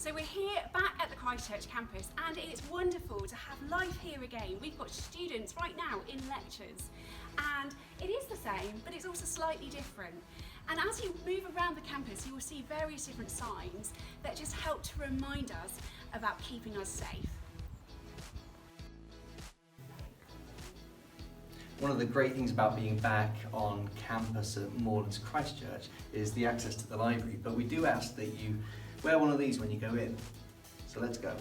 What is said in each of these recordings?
So we're here back at the Christchurch campus and it's wonderful to have life here again. We've got students right now in lectures and it is the same but it's also slightly different. And as you move around the campus you will see various different signs that just help to remind us about keeping us safe. One of the great things about being back on campus at Moorlands Christchurch is the access to the library, but we do ask that you wear one of these when you go in. So let's go.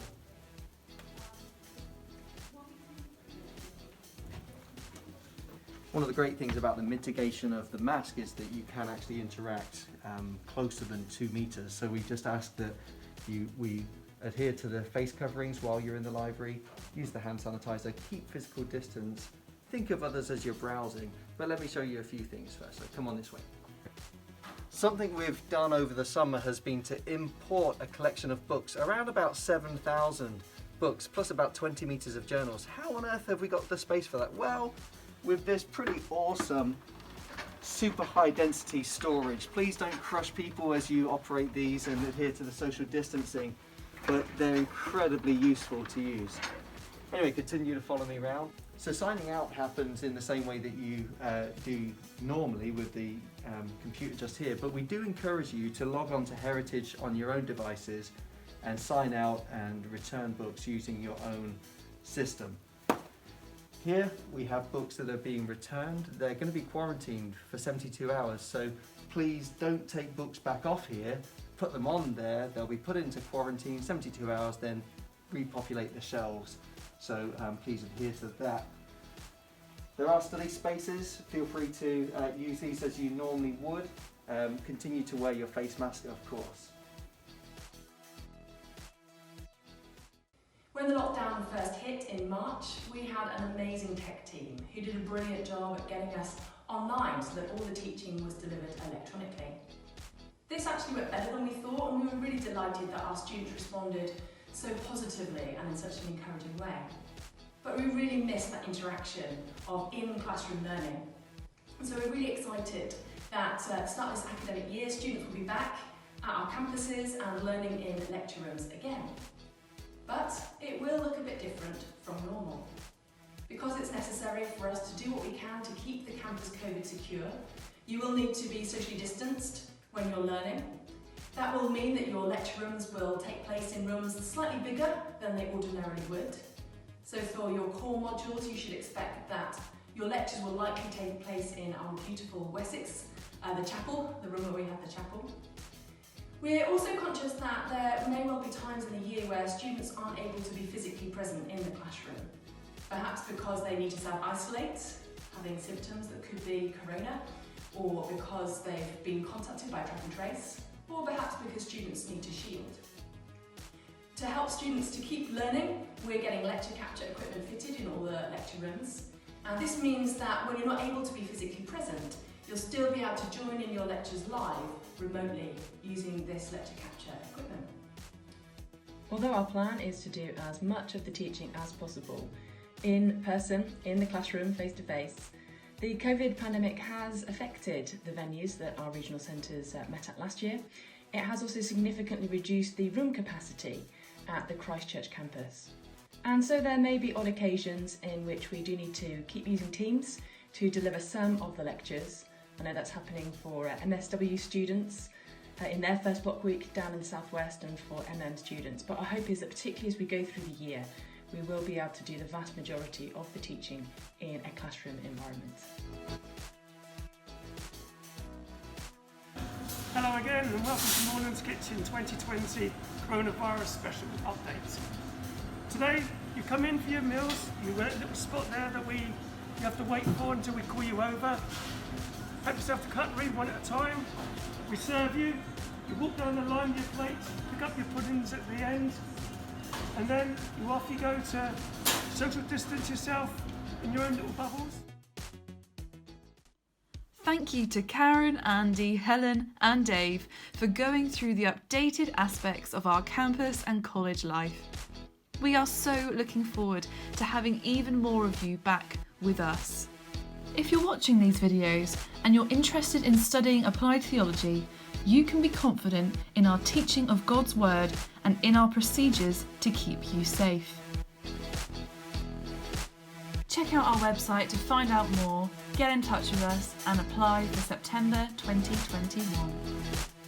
One of the great things about the mitigation of the mask is that you can actually interact closer than 2 meters. So we just ask that we adhere to the face coverings while you're in the library, use the hand sanitizer, keep physical distance, think of others as you're browsing. But let me show you a few things first, so come on this way. Something we've done over the summer has been to import a collection of books, around about 7,000 books, plus about 20 meters of journals. How on earth have we got the space for that? Well, with this pretty awesome super high density storage. Please don't crush people as you operate these and adhere to the social distancing, but they're incredibly useful to use. Anyway, continue to follow me around. So signing out happens in the same way that you do normally with the computer just here, but we do encourage you to log on to Heritage on your own devices and sign out and return books using your own system. Here we have books that are being returned. They're going to be quarantined for 72 hours, so please don't take books back off here. Put them on there, they'll be put into quarantine, 72 hours, then repopulate the shelves. So please adhere to that. There are study spaces. Feel free to use these as you normally would. Continue to wear your face mask, of course. When the lockdown first hit in March, we had an amazing tech team who did a brilliant job at getting us online so that all the teaching was delivered electronically. This actually went better than we thought, and we were really delighted that our students responded so positively and in such an encouraging way. But we really missed that interaction of in-classroom learning. And so we're really excited that at the start of this academic year, students will be back at our campuses and learning in lecture rooms again. But it will look a bit different from normal. Because it's necessary for us to do what we can to keep the campus COVID secure, you will need to be socially distanced when you're learning. That will mean that your lecture rooms will take place in rooms slightly bigger than they ordinarily would. So for your core modules, you should expect that your lectures will likely take place in our beautiful Wessex, the chapel, the room where we have the chapel. We're also conscious that there may well be times in the year where students aren't able to be physically present in the classroom. Perhaps because they need to self-isolate, having symptoms that could be corona, or because they've been contacted by track and trace, or perhaps because students need to shield. To help students to keep learning, we're getting lecture capture equipment fitted in all the lecture rooms. And this means that when you're not able to be physically present, you'll still be able to join in your lectures live, remotely, using this lecture capture equipment. Although our plan is to do as much of the teaching as possible in person, in the classroom, face to face, the COVID pandemic has affected the venues that our regional centres met at last year. It has also significantly reduced the room capacity at the Christchurch campus. And so there may be odd occasions in which we do need to keep using Teams to deliver some of the lectures. I know that's happening for MSW students in their first block week down in the southwest and for MM students. But our hope is that particularly as we go through the year, we will be able to do the vast majority of the teaching in a classroom environment. Hello again and welcome to Moorlands Kitchen 2020 Coronavirus Special Update. Today you come in for your meals, you got a little spot there that you have to wait for until we call you over. Help yourself to cutlery one at a time. We serve you, you walk down the line with your plates, pick up your puddings at the end, and then off you go to social distance yourself in your own little bubbles. Thank you to Karen, Andy, Helen and Dave for going through the updated aspects of our campus and college life. We are so looking forward to having even more of you back with us. If you're watching these videos and you're interested in studying applied theology, you can be confident in our teaching of God's Word and in our procedures to keep you safe. Check out our website to find out more, get in touch with us and apply for September 2021.